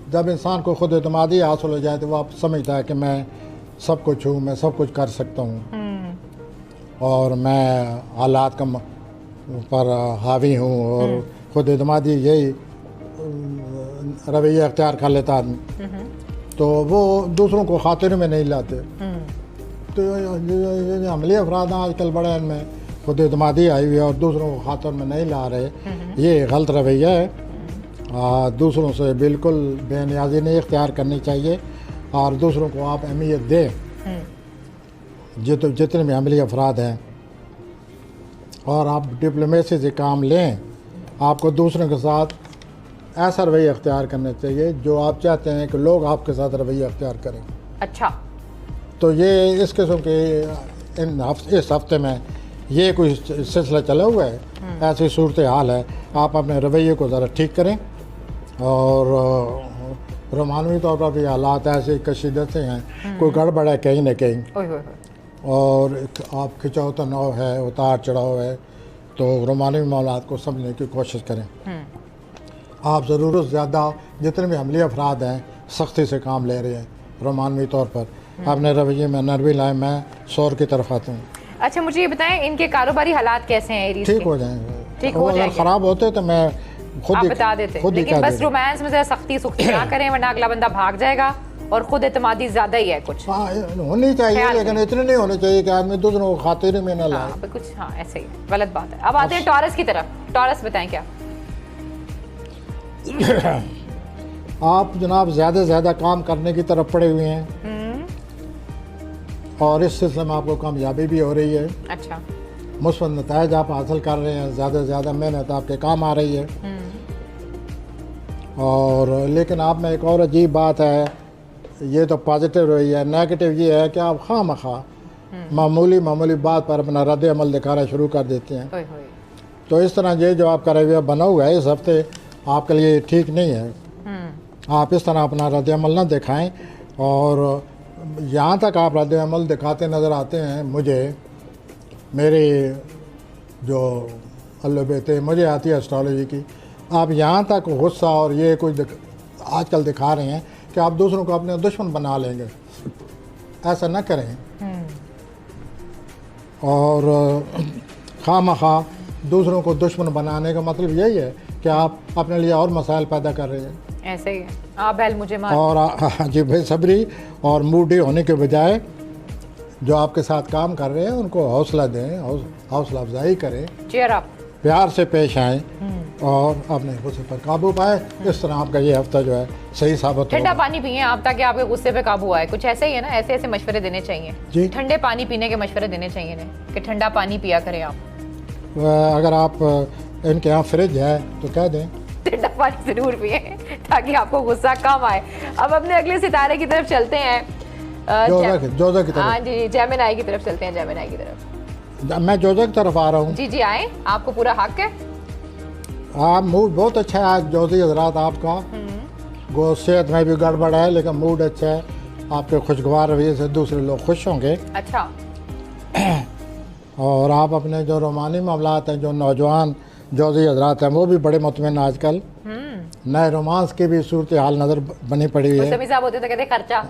जब इंसान को खुद एतमादी हासिल हो जाए तो वो आप समझता है कि मैं सब कुछ हूँ, मैं सब कुछ कर सकता हूँ और मैं हालात का पर हावी हूँ और खुद एतमादी यही रवैया अख्तियार कर लेता आदमी तो वो दूसरों को खातिर में नहीं लाते। तो ये अमली अफराद हैं आजकल बड़े, इनमें खुद एतमादी आई हुई है और दूसरों को खातिर में नहीं ला रहे, ये गलत रवैया है। दूसरों से बिल्कुल बेनियाजी नहीं इख्तियार करनी चाहिए और दूसरों को आप अहमियत दें। जितने भी अमली अफराद हैं और आप डिप्लोमेसी से काम लें, आपको दूसरों के साथ ऐसा रवैया अख्तियार करना चाहिए जो आप चाहते हैं कि लोग आपके साथ रवैया अख्तियार करें। अच्छा, तो ये इस किस्म के इस हफ्ते में ये कोई सिलसिला चला हुआ है, ऐसी सूरत हाल है। आप अपने रवैये को ज़रा ठीक करें और रोमानवी तौर पर भी हालात ऐसे कशीदत से हैं, कोई गड़बड़ है कहीं ना कहीं और आप खिंचाव तनाव है, उतार चढ़ाव है, तो रोमानवी मामलात को समझने की कोशिश करें। आप ज़रूरत से ज़्यादा जितने भी अमली अफराद हैं सख्ती से काम ले रहे हैं रोमानवी तौर पर, अपने रवैये में नरमी लाए। मैं शोर की तरफ आता हूँ। अच्छा, मुझे ये बताएं इनके कारोबारी हालात कैसे हैं एरीज ठीक के? हो जाएंगे, ठीक हो अगर जाएंगे। ख़राब होते तो मैं खुद आप ही बता देते, खुद ही लेकिन कह बस देता। रोमांस में जरा सख्ती सुख्ती ना करें वरना अगला बंदा भाग जाएगा और खुद एतमादी ज्यादा ही है कुछ। हाँ, होनी चाहिए ख्याल लेकिन इतने नहीं होने चाहिए कि आदमी दूसरों को खातिर में न लाए। हाँ, कुछ हाँ ऐसे ही गलत बात है। अब आते हैं टॉरस की तरफ। टॉरस बताएं क्या? आप जनाब ज़्यादा से ज़्यादा काम करने की तरफ पड़े हुए हैं और इस सिलसिले में आपको कामयाबी भी हो रही है। अच्छा, मुस्बत नताइज आप हासिल कर रहे हैं, ज़्यादा से ज़्यादा मेहनत आपके काम आ रही है। और लेकिन आप में एक और अजीब बात है, ये तो पॉजिटिव रही है, नेगेटिव ये है कि आप खामखा मामूली बात पर अपना रद्द अमल दिखाना शुरू कर देते हैं। ओए होए। तो इस तरह ये जो आपका रवैया बना हुआ है इस हफ्ते आपके लिए ठीक नहीं है। आप इस तरह अपना रद्द अमल ना दिखाएं और यहाँ तक आप रद्द अमल दिखाते नज़र आते हैं मुझे, मेरे जो अल्लाह बेते मुझे आती है एस्ट्रोलॉजी की, आप यहाँ तक गुस्सा और ये कुछ आजकल दिखा रहे हैं कि आप दूसरों को अपने दुश्मन बना लेंगे। ऐसा ना करें और खामखा दूसरों को दुश्मन बनाने का मतलब यही है कि आप अपने लिए और मसाइल पैदा कर रहे हैं। ऐसे ही है, आप बैल मुझे मार। और जी बेसब्री और मूडी होने के बजाय जो आपके साथ काम कर रहे हैं उनको हौसला दें, हौसला अफजाई करें, चीयर अप, प्यार से पेश आएँ और अपने गुस्से पर काबू पाए। इस तरह आपका ये हफ्ता जो है सही साबित ठंडा होगा। पानी पिए आप ताकि आपके गुस्से पे काबू आए। कुछ ऐसे ही है ना, ऐसे ऐसे मशवरे देने चाहिए जी। ठंडे पानी पीने के मशवरे देने चाहिए इन्हें कि ठंडा पानी पिया करें आप। अगर आप इनके यहाँ फ्रिज है तो कह दें ठंडा पानी जरूर पिए ताकि आपको गुस्सा कम आए। अब अपने अगले सितारे की तरफ चलते हैं। जोजा की हाँ तरफ। जी, जेमिनाई की तरफ चलते हैं। जेमिनाई की तरफ। मैं जोजा की तरफ आ रहा हूँ। जी जी आए, आपको पूरा हक है। आप मूड बहुत अच्छा है आज जोजी हजरात आपका। गो सेहत में भी गड़बड़ है लेकिन मूड अच्छा है आपके, खुशगवार रवैये से दूसरे लोग खुश होंगे। अच्छा, और आप अपने जो रोमानी मामलात हैं, जो नौजवान जोजी हजरात हैं वो भी बड़े मुतमिन आजकल नए रोमांस की भी सूरत हाल नज़र बनी पड़ी हुई है। समी साहब होते तो कहते खर्चा।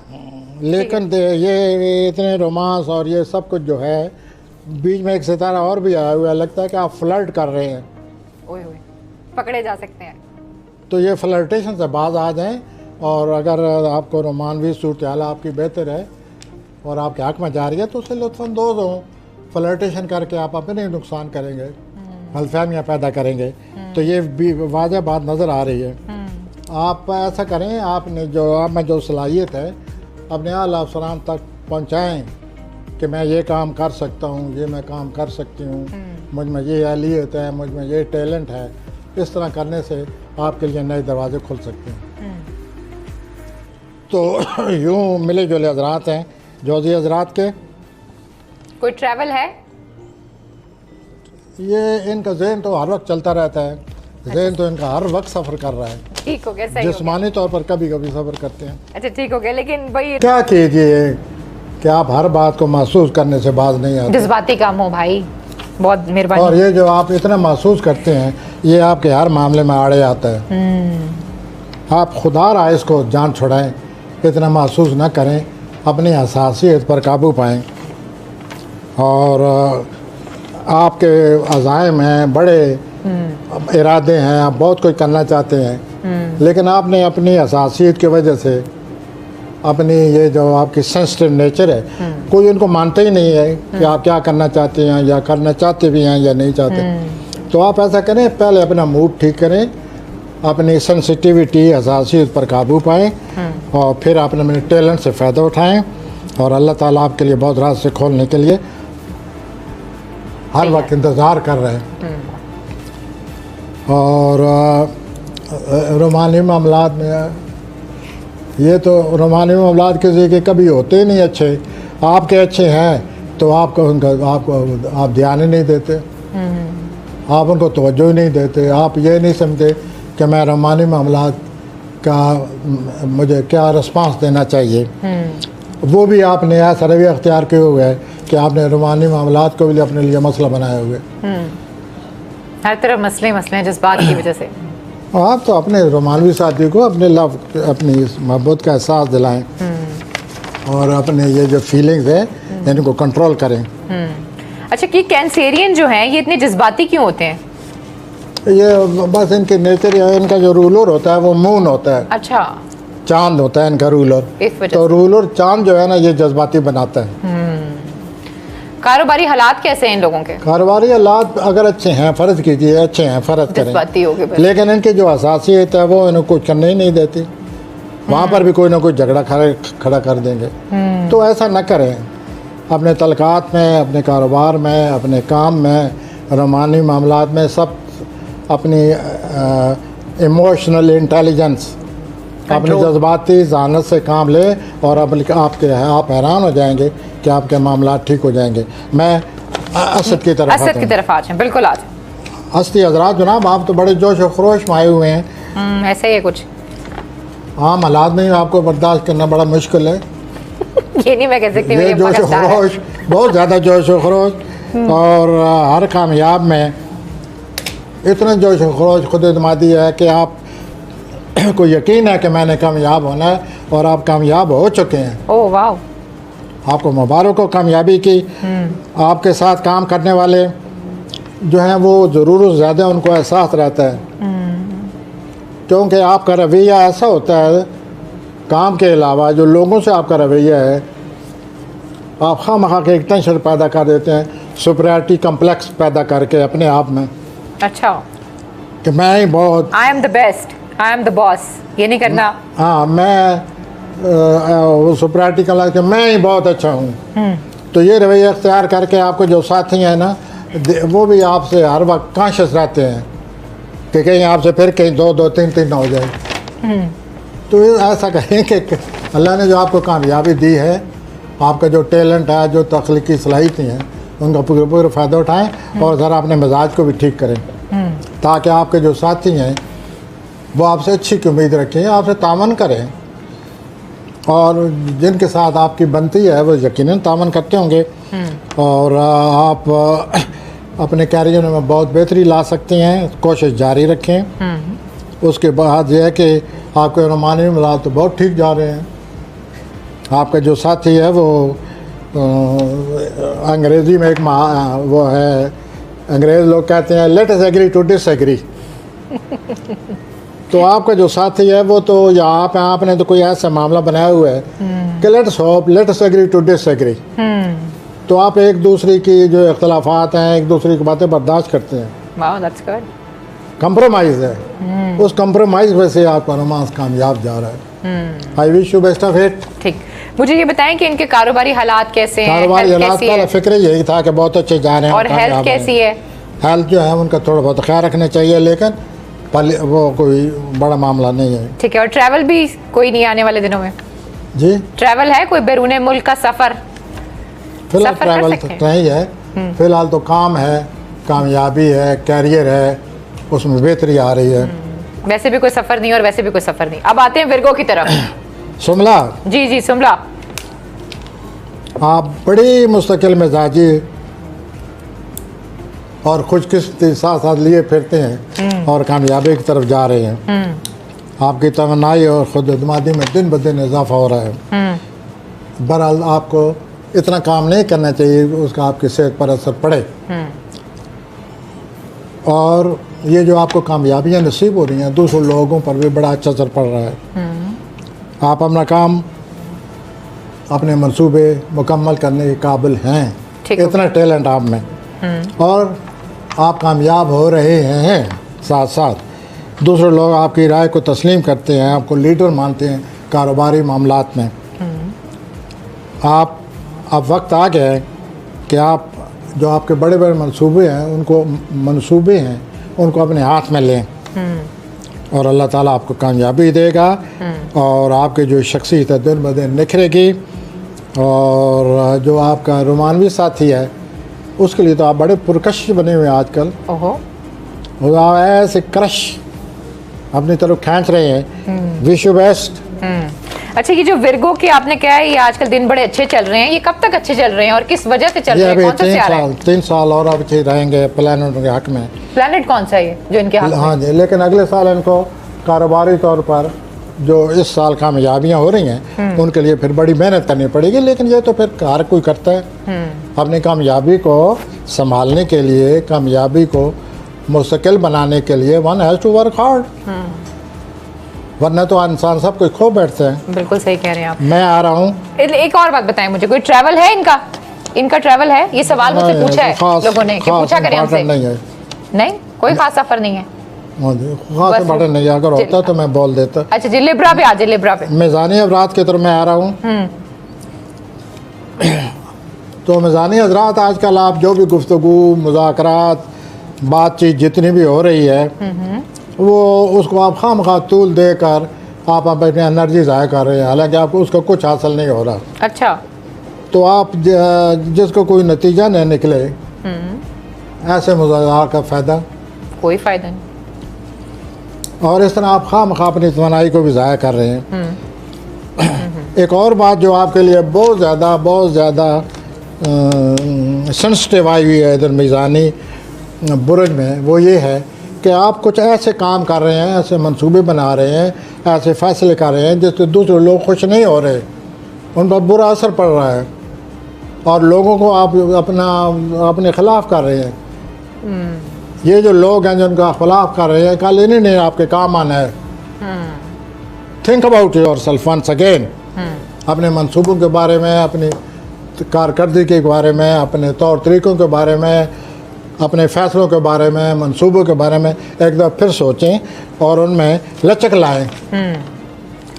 लेकिन ये इतने रोमांस और ये सब कुछ जो है, बीच में एक सितारा और भी आया हुआ है, लगता है कि आप फ्लर्ट कर रहे हैं। ओए ओए, पकड़े जा सकते हैं। तो ये फ्लर्टेशन से बाज आ जाएं और अगर आपको रोमानवी सूरत हाल आपकी बेहतर है और आपके हक में जा रही है तो उससे लुत्फ़अंदोज़ हों। फ्लर्टेशन करके आप अपने ही नुकसान करेंगे, गलतफहमियाँ पैदा करेंगे। तो ये भी वाज़ह बात नज़र आ रही है। आप ऐसा करें, आपने जो आप में जो सलाहियत है अपने आला अफसरान तक पहुँचाएँ कि मैं ये काम कर सकता हूँ, ये मैं काम कर सकती हूँ, मुझ में ये अहलियत है, मुझ में ये टैलेंट है। इस तरह करने से आपके लिए नए दरवाजे खुल सकते हैं। तो यूँ मिले जुले हजरात हैं जोजी हजरात के। कोई ट्रैवल है? ये इनका जहन तो हर वक्त चलता रहता है, जहन तो इनका हर वक्त सफ़र कर रहा है। ठीक हो गया, सही हो गया। जिस्मानी तौर पर कभी कभी सफ़र करते हैं। अच्छा ठीक हो गया, लेकिन भाई क्या कीजिए कि आप हर बात को महसूस करने से बाज नहीं आते। जज्बाती काम हो भाई, बहुत और मेहरबानी। ये जो आप इतना महसूस करते हैं ये आपके हर मामले में आड़े आता है। आप खुदा रहा इसको जान छुड़ाएं, इतना महसूस न करें, अपनी हसासियत पर काबू पाएं। और आपके अज़ाइम हैं, बड़े इरादे हैं, आप बहुत कुछ करना चाहते हैं, लेकिन आपने अपनी हसासियत की वजह से, अपनी ये जो आपकी सेंसिटिव नेचर है, कोई उनको मानता ही नहीं है कि आप क्या करना चाहते हैं, या करना चाहते भी हैं या नहीं चाहते। तो आप ऐसा करें, पहले अपना मूड ठीक करें, अपनी सेंसिटिविटी हसासियत पर काबू पाएं, और फिर अपने टैलेंट से फ़ायदा उठाएं, और अल्लाह ताला आपके लिए बहुत रास्ते खोलने के लिए हर वक्त इंतज़ार कर रहे हैं। और रूमानी मामलात में, ये तो रूमानी मामलात किसी के कभी होते ही नहीं अच्छे। आपके अच्छे हैं तो आपको आप ध्यान ही नहीं देते, आप उनको तवज्जो ही नहीं देते। आप ये नहीं समझते कि मैं रूमानी मामलात का मुझे क्या रिस्पांस देना चाहिए। वो भी आपने ऐसा रवैया अख्तियार किए हुए है कि आपने रूमानी मामलात को भी अपने लिए मसला बनाए हुए। हर तरफ मसले हैं जज्बात की वजह से। आप तो अपने रोमानवी साथी को अपने लव, अपनी इस मोहब्बत का एहसास दिलाएं, और अपने ये जो फीलिंग्स है इनको कंट्रोल करें। अच्छा, कि कैंसेरियन जो हैं ये इतने जज्बाती क्यों होते हैं? ये बस इनके नेचर है, इनका जो रूलर होता है वो मून होता है। अच्छा, चांद होता है इनका रूलर। इस वजह तो रूलर चांद जो है ना, ये जज्बाती बनाता है। कारोबारी हालात कैसे हैं इन लोगों के? कारोबारी हालात अगर अच्छे हैं, फ़र्ज कीजिए अच्छे हैं, फ़र्ज जज्बाती हो गए करें, बस। लेकिन इनकी जो हसासियत है वो इनको कुछ करने ही नहीं देती। वहाँ पर भी कोई ना कोई झगड़ा खड़ा कर देंगे। तो ऐसा न करें। अपने तलकात में, अपने कारोबार में, अपने काम में, रूमानी मामलात में, सब अपनी इमोशनल इंटेलिजेंस, अपनी जज्बाती जहानत से काम ले, और आप हैरान हो जाएंगे कि आपके मामला ठीक हो जाएंगे। मैं असद की तरफ आ जाएं। बिल्कुल आ जाएं। हस्ती हजरात जनाब, आप तो बड़े जोश व खरोश में आए हुए हैं। ऐसा ही है कुछ। आम हालात में आपको बर्दाश्त करना बड़ा मुश्किल है। ये नहीं मैं कह सकती, ये जोश व खरोश, बहुत ज़्यादा जोश व खरोश, और हर कामयाब में इतना जोश व खरोश खुद एतमादी है कि आप को यकीन है कि मैंने कामयाब होना है, और आप कामयाब हो चुके हैं। ओह वाह, आपको मुबारक हो कामयाबी की। आपके साथ काम करने वाले जो हैं वो ज़रूर ज़्यादा उनको एहसास रहता है, क्योंकि आपका रवैया ऐसा होता है, काम के अलावा जो लोगों से आपका रवैया है, आप खामखा के एक टेंशन पैदा कर देते हैं, सुपरियरिटी कम्प्लेक्स पैदा करके अपने आप में। अच्छा, कि मैं ही बहुत, I am the best, I am the boss, ये नहीं करना। हाँ, मैं वो सुपरियरिटी का लगा कि मैं ही बहुत अच्छा हूँ। तो ये रवैया अख्तियार करके आपको जो साथी हैं ना, वो भी आपसे हर वक्त कॉन्शियस रहते हैं कि कहीं आपसे फिर कहीं दो तीन ना हो जाए। तो ऐसा कहें कि अल्लाह ने जो आपको कामयाबी दी है, आपका जो टैलेंट है, जो तख्लीकी सलाहियतें हैं, उनका पूरा फ़ायदा उठाएं, और ज़रा अपने मिजाज को भी ठीक करें, ताकि आपके जो साथी हैं वो आपसे अच्छी की उम्मीद रखें, आपसे तामन करें, और जिनके साथ आपकी बनती है वो यकीनन तामन करते होंगे, और आप अपने कैरियर में बहुत बेहतरी ला सकते हैं। कोशिश जारी रखें। उसके बाद यह है कि आपके रूमानी मामलात तो बहुत ठीक जा रहे हैं। आपका जो साथी है वो अंग्रेज़ी में एक वो है, अंग्रेज़ लोग कहते हैं let us agree to disagree. तो आपका जो साथी है वो तो, या आपने तो कोई ऐसा मामला बनाया हुआ है कि let us agree to disagree. तो आप एक दूसरे की जो इख्तलाफात हैं, एक दूसरे की बातें बर्दाश्त करते हैं। वाह, दैट्स गुड। कंप्रोमाइज़ है। उस कंप्रोमाइज़ में से आपका रोमांस कामयाब जा रहा है। आई wish you best of it. ठीक, मुझे ये बताएं कि इनके कारोबारी हालात कैसे हैं? कारोबारी हालात का फिक्र यही था कि बहुत अच्छे जा रहे हैं। और हेल्थ कैसी है? हेल्थ जो है उनका थोड़ा बहुत ख्याल रखना चाहिए, लेकिन वो कोई बड़ा मामला नहीं है। ठीक है। और ट्रैवल भी कोई नहीं आने वाले दिनों में? जी, ट्रैवल है कोई बैरून मुल्क का सफ़र? फिलहाल ट्रैवल तो नहीं है, फिलहाल तो काम है, कामयाबी है, कैरियर है, उसमें बेहतरी आ रही है। वैसे भी कोई सफ़र नहीं और वैसे भी कोई सफ़र नहीं। अब आते हैं विर्गो की तरफ। सुमला जी, सुमला, आप बड़ी मुस्तकिल मिजाजी और खुशकिस्मती साथ साथ लिए फिरते हैं और कामयाबी की तरफ जा रहे हैं। आपकी तमन्नाई और खुद एतमादी में दिन ब दिन इजाफा हो रहा है। बहरहाल आपको इतना काम नहीं करना चाहिए उसका आपकी सेहत पर असर पड़े। और ये जो आपको कामयाबियाँ नसीब हो रही हैं दूसरे लोगों पर भी बड़ा अच्छा असर पड़ रहा है। आप अपना काम अपने मंसूबे मुकम्मल करने के काबिल हैं, इतना टैलेंट आप में, और आप कामयाब हो रहे हैं। साथ साथ दूसरे लोग आपकी राय को तस्लीम करते हैं, आपको लीडर मानते हैं कारोबारी मामलात में। आप अब वक्त आ गया है कि आप जो आपके बड़े बड़े मंसूबे हैं उनको अपने हाथ में लें और अल्लाह ताला आपको कामयाबी देगा और आपकी जो शख्सियत है दिन ब दिन निखरेगी। और जो आपका रोमानवी साथी है उसके लिए तो आप बड़े पुरकश बने हुए हैं आजकल। वो आप ऐसे क्रश अपनी तरफ खींच रहे हैं। Wish you best. अच्छा, ये जो विर्गो के आपने कहा है ये आजकल दिन बड़े अच्छे चल रहे हैं, ये कब तक अच्छे चल रहे हैं और किस वजह से चल रहे हैं? कौन सा सियारा है? 3 साल और अब अच्छे रहेंगे प्लैनेट के हक में। प्लैनेट कौन सा है जो इनके हक में? हाँ जी, लेकिन अगले साल इनको कारोबारी तौर पर जो इस साल कामयाबियाँ हो रही हैं उनके लिए फिर बड़ी मेहनत करनी पड़ेगी। लेकिन ये तो फिर हर कोई करता है। अपनी कामयाबी को संभालने के लिए, कामयाबी को मुस्तकिल बनाने के लिए one has to work hard, वरना तो इंसान सब कुछ खो बैठते हैं। बिल्कुल सही कह रहे हैं आप। मैं आ रहा हूँ। एक और बात बताएं मुझे, कोई ट्रैवल है इनका ट्रैवल है? ये सवाल मुझसे पूछा है लोगों ने कि पूछा करें हमसे। नहीं, कोई खास सफर नहीं है। खास बटन नहीं, अगर होता तो मैं बोल देता। अच्छा जी, लिब्रा पे आ जाए। लिब्रा पे मेज़ानी हज़रात की तरफ मैं आ रहा हूँ। तो मेज़ानी हज़रात आजकल आप जो भी गुफ्तगू, मुज़ाकरात, बातचीत जितनी भी हो रही है वो उसको आप खामखा तूल देकर आप अपनी एनर्जी ज़ाया कर रहे हैं, हालांकि आपको उसका कुछ हासिल नहीं हो रहा। अच्छा, तो आप जिसको कोई नतीजा नहीं निकले ऐसे मुज़ाकरात का फ़ायदा कोई फ़ायदा नहीं। और इस तरह आप खामखा अपनी तमन्नाई को भी ज़ाया कर रहे हैं। एक और बात जो आपके लिए बहुत ज़्यादा सेंसिटिव आई हुई है इधर मेज़ानी बुर्ज में, वो ये है कि आप कुछ ऐसे काम कर रहे हैं, ऐसे मंसूबे बना रहे हैं, ऐसे फैसले कर रहे हैं जिससे दूसरे लोग खुश नहीं हो रहे, उन पर बुरा असर पड़ रहा है और लोगों को आप अपने ख़िलाफ़ कर रहे हैं। ये जो लोग हैं जिनका ख़िलाफ़ कर रहे हैं, कल इन्हीं ने आपके काम आना है। Think about yourself once again. अपने मंसूबों के बारे में, अपनी कारकर्दगी के बारे में, अपने तौर तरीक़ों के बारे में, अपने फ़ैसलों के बारे में, मंसूबों के बारे में एक दफ़ा फिर सोचें और उनमें लचक लाएं।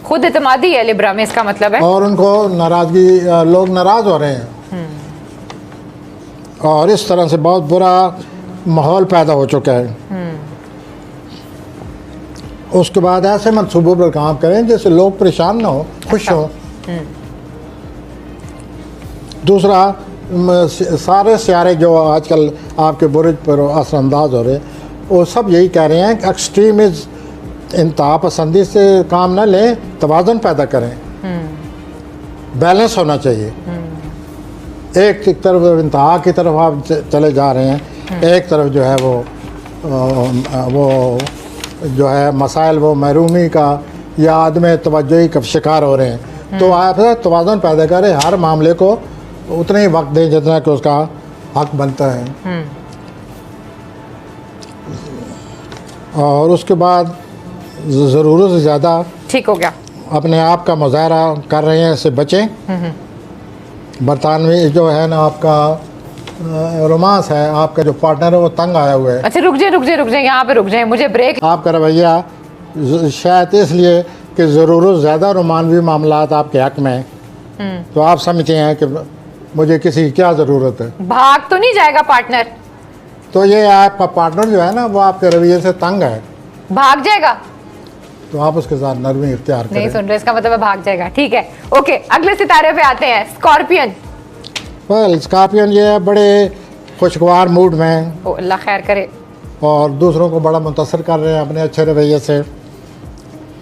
खुद एतमादी है लिब्रा में, इसका मतलब है। और उनको नाराज़गी, लोग नाराज़ हो रहे हैं और इस तरह से बहुत बुरा माहौल पैदा हो चुका है। उसके बाद ऐसे मंसूबों पर काम करें जिससे लोग परेशान ना हो, खुश हों। दूसरा, सारे सियारे जो आजकल आपके बुर्ज पर असरअंदाज हो रहे हैं वो सब यही कह रहे हैं कि एक्सट्रीमिज़, इंतहा पसंदी से काम ना लें, तवाज़ुन पैदा करें, बैलेंस होना चाहिए। एक तरफ इंतहा की तरफ आप चले जा रहे हैं, एक तरफ जो है वो जो है मसाइल वो महरूमी का या आदम तवज्जोही का शिकार हो रहे हैं। तो आप तवाज़ुन पैदा करें, हर मामले को उतना ही वक्त दें जितना कि उसका हक बनता है। और उसके बाद ज़रूरत से ज़्यादा ठीक हो गया अपने आप का मुज़ाहरा कर रहे हैं, इससे बचें। बरतानवी जो है ना आपका रोमांस है, आपका जो पार्टनर है वो तंग आया हुआ है। अच्छा, रुक जाए यहाँ पे रुक जाए, मुझे ब्रेक। आपका रवैया शायद इसलिए कि ज़रूरत ज़्यादा रोमानवी मामलात आपके हक में, तो आप समझते हैं कि मुझे किसी की क्या ज़रूरत है। भाग तो नहीं जाएगा पार्टनर? तो ये आपका पार्टनर जो है ना वो आपके रवैये से तंग है, भाग जाएगा, तो आप उसके साथ नरमी इख्तियार करें। नहीं सुन रहे, इसका मतलब है भाग जाएगा। ठीक है, ओके, अगले सितारे पे आते हैं। स्कॉर्पियन। स्कॉर्पियन ये है बड़े खुशगवार मूड में, ओ अल्लाह खैर करे, और दूसरों को बड़ा मुतासर कर रहे हैं अपने अच्छे रवैये से,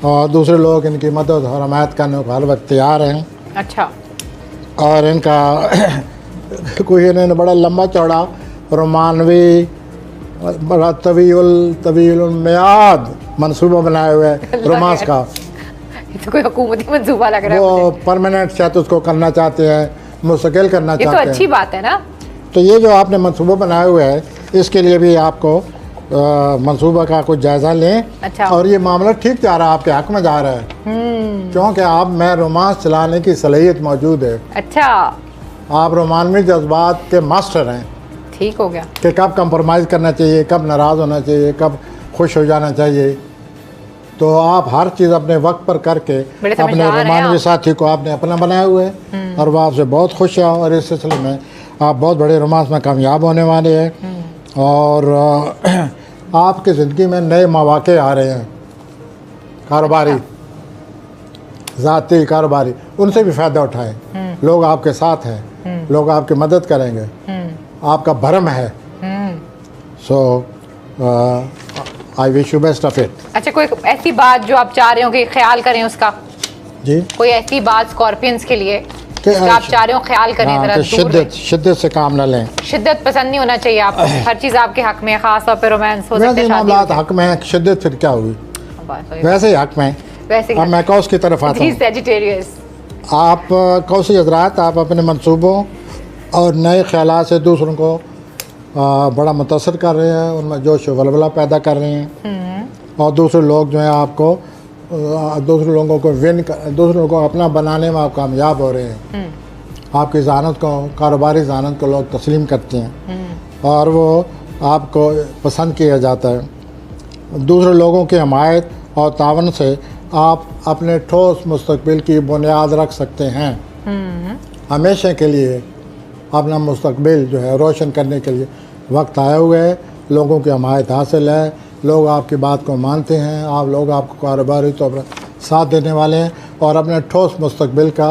और दूसरे लोग इनकी मदद और हमायत करने को हर वक्त तैयार हैं। अच्छा, और इनका कोई इन्होंने बड़ा लंबा चौड़ा रोमानवी बड़ा तवील मियाद मंसूबा बनाए हुए है रोमांस का। ये तो कोई हुकूमती मंसूबा लग रहा है वो परमानेंट शायद उसको करना चाहते हैं, मुस्तकिल करना ये चाहते तो हैं। अच्छी बात है ना। तो ये जो आपने मंसूबा बनाया हुआ है, इसके लिए भी आपको मंसूबा का कुछ जायज़ा लें। अच्छा। और ये मामला ठीक जा रहा है, आपके हक में जा रहा है, क्योंकि आप में रोमांस चलाने की सलाहियत मौजूद है। अच्छा, आप रोमानवी जज्बात के मास्टर हैं ठीक हो गया कि कब कंप्रोमाइज़ करना चाहिए, कब नाराज़ होना चाहिए, कब खुश हो जाना चाहिए। तो आप हर चीज़ अपने वक्त पर करके बड़े अपने समझदार हैं रोमानवी आप। साथी को आपने अपना बनाया हुआ है और वो आपसे बहुत खुश है और इस सिलसिले में आप बहुत बड़े रोमांस में कामयाब होने वाले हैं। और आपकी ज़िंदगी में नए मौक़े आ रहे हैं, कारोबारी, ज़ाती कारोबारी, उनसे भी फ़ायदा उठाएं। लोग आपके साथ हैं, लोग आपकी मदद करेंगे, आपका भरम है। So I wish you best of it. अच्छा, कोई ऐसी बात जो आप चाह रहे हो कि ख्याल करें उसका? जी, कोई ऐसी बात स्कॉर्पियंस के लिए कि जिसका आप चाह रहे हो ख्याल करें, हाँ, जरा कि दूर रहें। शिद्दत से काम न लें। शिद्दत पसंद नहीं होना चाहिए आपको, हर चीज़ आपके हक में है, खास तौर पे रोमांस हो सकते वैसे हैं, शादी मामला हो हक में है, शिद्दत फिर क्या हुई, सकती है। वैसे ही हक में। वैसे अब मैं कौस की तरफ आता ही हूँ। सेजिटेरियस। आप कौसी हजरात, आप अपने मंसूबों और नए ख्यालात से दूसरों को बड़ा मुतासर कर रहे हैं, उनमें जोश व वलवला पैदा कर रहे हैं। और दूसरे लोग जो हैं आपको दूसरे लोगों को दूसरे लोगों को अपना बनाने में आप कामयाब हो रहे हैं। आपकी ज़ानत को, कारोबारी ज़ानत को लोग तस्लीम करते हैं और वो आपको पसंद किया जाता है। दूसरे लोगों की हमायत और तावन से आप अपने ठोस मुस्तकबिल की बुनियाद रख सकते हैं। हमेशा के लिए अपना मुस्तकबिल जो है रोशन करने के लिए वक्त आया हुआ है। लोगों की हमायत हासिल है, लोग आपकी बात को मानते हैं, आप लोग आपको कारोबारी तौर पर साथ देने वाले हैं और अपने ठोस मुस्तकबिल का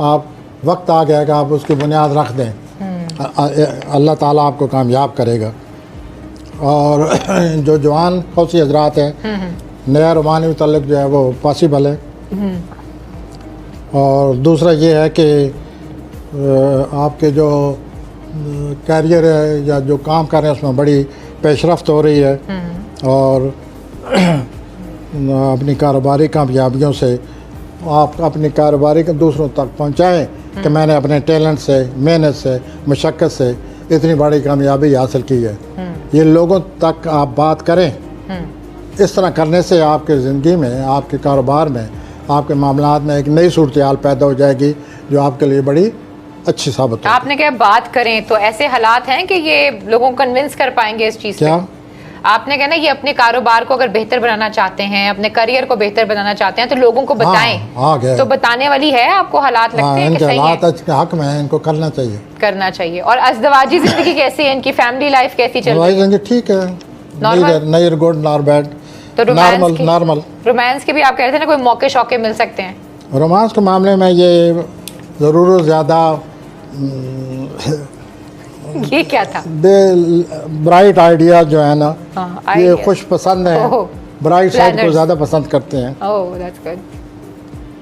आप वक्त आ गया कि आप उसकी बुनियाद रख दें। अल्लाह ताला आपको कामयाब करेगा। और जो जवान कौसी हजरात हैं, नया रोमानी तल्लुक़ जो है वो पॉसिबल है। और दूसरा ये है कि आपके जो कैरियर है या जो काम कर रहे हैं उसमें बड़ी पेशरफ्त हो रही है और अपनी कारोबारी कामयाबियों से आप अपनी कारोबारी को दूसरों तक पहुंचाएं कि मैंने अपने टैलेंट से, मेहनत से, मुशक्क़त से इतनी बड़ी कामयाबी हासिल की है। ये लोगों तक आप बात करें। इस तरह करने से आपकी ज़िंदगी में, आपके कारोबार में, आपके मामलात में एक नई सूरत-ए-हाल पैदा हो जाएगी जो आपके लिए बड़ी अच्छी साबित होगी। आपने क्या बात करें तो ऐसे हालात हैं कि ये लोगों को कन्विंस कर पाएंगे इस चीज़ क्या? आपने कहना ये अपने कारोबार को अगर बेहतर बनाना चाहते हैं, अपने करियर को बेहतर बनाना चाहते हैं तो लोगों को बताएं। हाँ, तो बताने वाली है आपको हालात लगते हैं कि सही हालात है? हक में है, इनको करना चाहिए, करना चाहिए। और अज़दवाजी जिंदगी कैसी है, इनकी फैमिली लाइफ कैसी चल रही है? ठीक है, Normal? नहीं गुड नॉर बैड, तो नॉर्मल। रोमांस के भी आप कह रहे थे ना कोई मौके शौके मिल सकते हैं? रोमांस के मामले में ये ज़रूर ज़्यादा ये क्या था? ब्राइट आइडिया जो है ना, हाँ, ये ideas. खुश पसंद है, ओह, ब्राइट साइड को planners. ज़्यादा पसंद करते हैं। Oh that's good.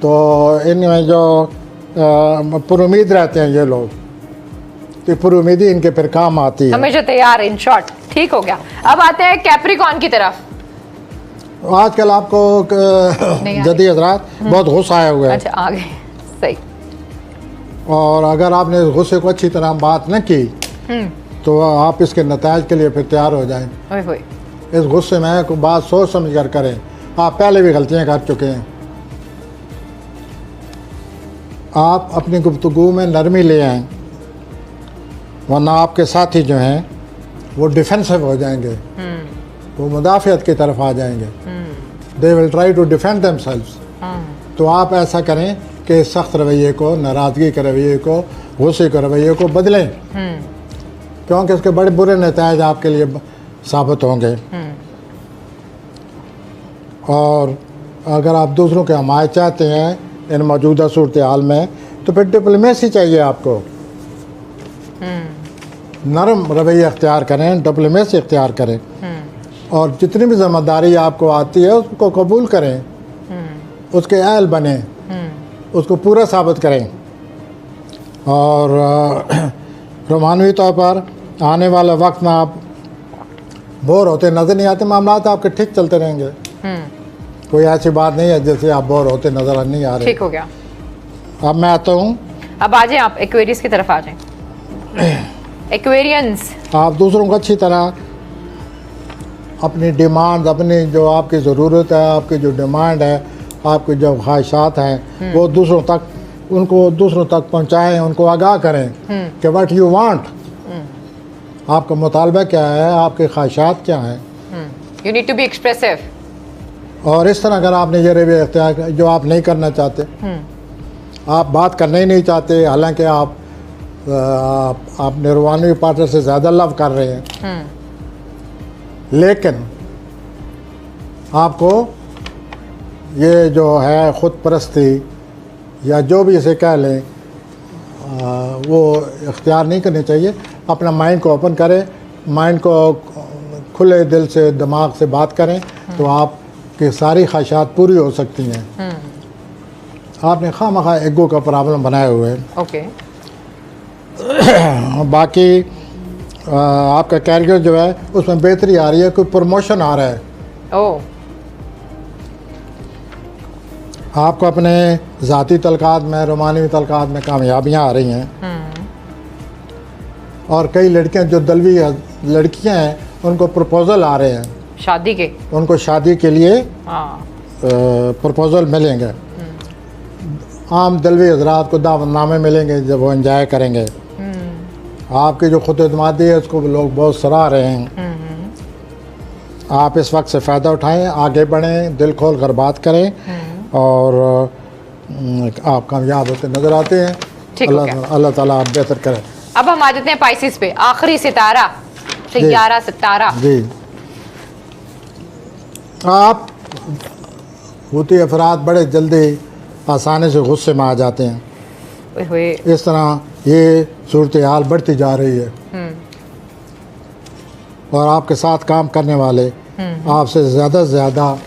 तो इनमें जो पुरुमीद रहते हैं ये लोग, तो पुरुमीदी इनके फिर काम आती है। हमेशा तैयार, इन शॉर्ट। ठीक हो गया। अब आते हैं कैप्रिकॉर्न की तरफ। आजकल आपको जदी हजरात बहुत गुस्सा आया हुआ है। अच्छा, आ गए, सही। और अगर आपने इस गुस्से को अच्छी तरह बात न की तो आप इसके नतायज के लिए फिर तैयार हो जाएं। ओए होए। इस गुस्से में कोई बात सोच समझ कर करें। आप पहले भी गलतियां कर चुके हैं। आप अपनी गुफ्तगू में नरमी ले आएं, वरना आपके साथी जो हैं वो डिफेंसिव हो जाएंगे, वो मुदाफ़ियत की तरफ आ जाएंगे। They will try to defend themselves. तो आप ऐसा करें कि सख्त रवैये को, नाराज़गी के रवैये को, गुस्से के रवैये को बदलें, क्योंकि इसके बड़े बुरे नतीजे आपके लिए साबित होंगे। और अगर आप दूसरों के हमायत चाहते हैं इन मौजूदा सूरत हाल में, तो फिर डिप्लोमेसी चाहिए आपको। नरम रवैया अख्तियार करें, डिप्लोमेसी अख्तियार करें और जितनी भी जिम्मेदारी आपको आती है उसको कबूल करें, उसके अहल बने, उसको पूरा साबित करें। और रोमानवी तौर पर आने वाले वक्त में आप बोर होते नज़र नहीं आते, मामला तो आपके ठीक चलते रहेंगे। कोई ऐसी बात नहीं है जैसे आप बोर होते नज़र नहीं आ रहे। ठीक हो गया। अब मैं आता हूँ, अब आ जाएं आप एक्वेरियस की तरफ आ जाएं। एक्वेरियंस, आप दूसरों को अच्छी तरह अपनी डिमांड, अपनी जो आपकी ज़रूरत है, आपकी जो डिमांड है, आपकी जो ख्वाहिशात हैं वो दूसरों तक पहुँचाएँ, उनको आगाह करें कि व्हाट यू वांट, आपका मुतालबा क्या है, आपके ख्वाहिशात क्या हैं। You need to be expressive. और इस तरह अगर आपने ये रवैया इख्तियार किया जो आप नहीं करना चाहते, आप बात करना ही नहीं चाहते, हालांकि आप निर्वाणी पार्टनर से ज़्यादा लव कर रहे हैं, लेकिन आपको ये जो है ख़ुद परस्ती या जो भी इसे कह लें वो इख्तियार नहीं करनी चाहिए। अपना माइंड को ओपन करें, माइंड को खुले दिल से, दिमाग से बात करें, तो आपकी सारी ख्वाहिशात पूरी हो सकती हैं। आपने खामखा ईगो का प्रॉब्लम बनाए हुए हैं। ओके। बाकी आपका कैरियर जो है उसमें बेहतरी आ रही है, कोई प्रमोशन आ रहा है। ओह। आपको अपने ज़ाती तलकात में, रोमानी तलकात में कामयाबियाँ आ रही हैं। और कई लड़कियां जो दलवी लड़कियां हैं उनको प्रपोज़ल आ रहे हैं शादी के, उनको शादी के लिए प्रपोज़ल मिलेंगे। आम दलवी हजरात को दावतनामे मिलेंगे जब वो एंजॉय करेंगे। आपकी जो खुद-एतमादी है उसको लोग बहुत सराह रहे हैं। आप इस वक्त से फ़ायदा उठाएं, आगे बढ़ें, दिल खोल कर बात करें और आप कामयाब होते नज़र आते हैं। अल्लाह ताला आप बेहतर करें। अब हम आ जाते हैं पाइसिस पे, आखिरी सितारा, 11 सितारा। जी, आप होती अफराद बड़े जल्दी आसानी से गुस्से में आ जाते हैं। इस तरह ये सूरत हाल बढ़ती जा रही है और आपके साथ काम करने वाले आपसे ज़्यादा से ज़्यादा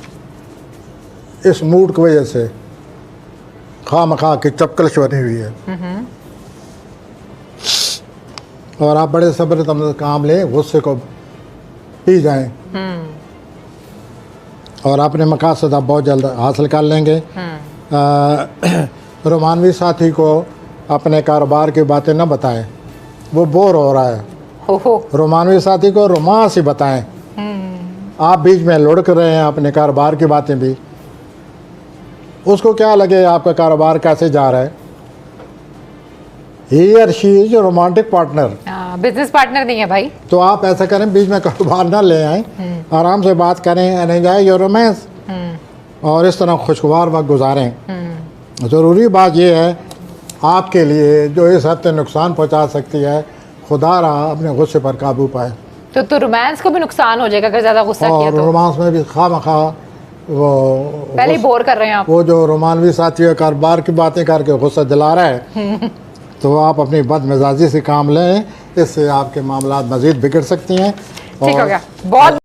इस मूड की वजह से खामखा की चपकलश बनी हुई है। और आप बड़े सब्र तमज़्ज़ुर काम लें, गुस्से को पी जाएं और अपने मकासद आप बहुत जल्द हासिल कर लेंगे। रोमानवी साथी को अपने कारोबार की बातें न बताएं, वो बोर हो रहा है। रोमानवी साथी को रोमांस ही बताएं। आप बीच में लुढ़क रहे हैं अपने कारोबार की बातें भी, उसको क्या लगे आपका कारोबार कैसे जा रहा है। ही और she is romantic partner, business partner नहीं है भाई। तो आप ऐसा करें, बीच में कारोबार ना ले आएं, आराम से बात करें एंड एंजॉय योर रोमांस और इस तरह खुशगवार वक्त गुजारें। ज़रूरी बात यह है आपके लिए जो इस हद तक नुकसान पहुंचा सकती है, खुदा रहा अपने गुस्से पर काबू पाए। तो रोमांस को भी नुकसान हो जाएगा अगर ज़्यादा गुस्सा किया तो। रोमांस में भी खामखा वो पहले ही बोर कर रहे हैं आप। वो जो रोमानवी साथी कारोबार की बातें करके गुस्सा दिला रहा है तो आप अपनी बदमिजाजी से काम लें, इससे आपके मामला मज़ीद बिगड़ सकती हैं। ठीक हो गया, बहुत